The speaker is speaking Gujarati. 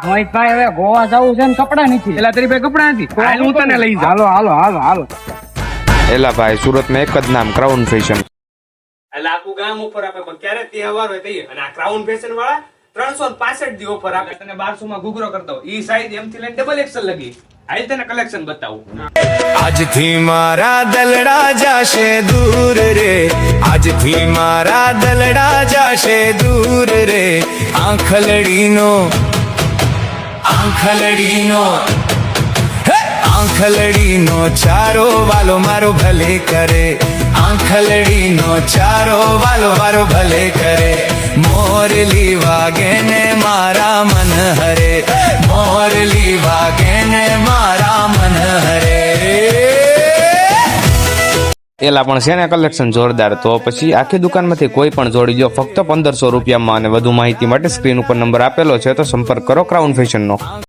મોહિતભાઈ હવે ગોવા જવું છે ને કપડા નથી. એલા તારી પાસે કપડા નથી, હાલ હું તને લઈ જાઉં. હાલો. એલા ભાઈ, સુરતમાં એક જ નામ, ક્રાઉન ફેશન. એટલે આખું ગામ ઓફર આપે, પણ ક્યારે તહેવાર હોય તે. અને આ ક્રાઉન ફેશન વાળા 365 દી ઓફર આપે. તને 1200 માં ઘૂઘરો કરતો ઈ સાઈઝ એમ થી લઈને ડબલ એક્સેલ લગી. હાલ તને કલેક્શન બતાવું. આજથી મારા દલડા જાશે દૂર રે, આજથી મારા દલડા જાશે દૂર રે. આંખલડીનો આંખલડીનો ચારો વાલો મારો ભલે કરે, આંખલડીનો ચારો વાલો મારો ભલે કરે. મોરલી વાગે ને મારા મન હરે, મોરલી વાગે ને મારા મન હરે. એલા પણ છે ને કલેક્શન જોરદાર. તો પછી આખી દુકાનમાંથી કોઈ પણ જોડી દો ફક્ત 1500 રૂપિયામાં. અને વધુ માહિતી માટે સ્ક્રીન ઉપર નંબર આપેલો છે, તો સંપર્ક કરો ક્રાઉન ફેશનનો.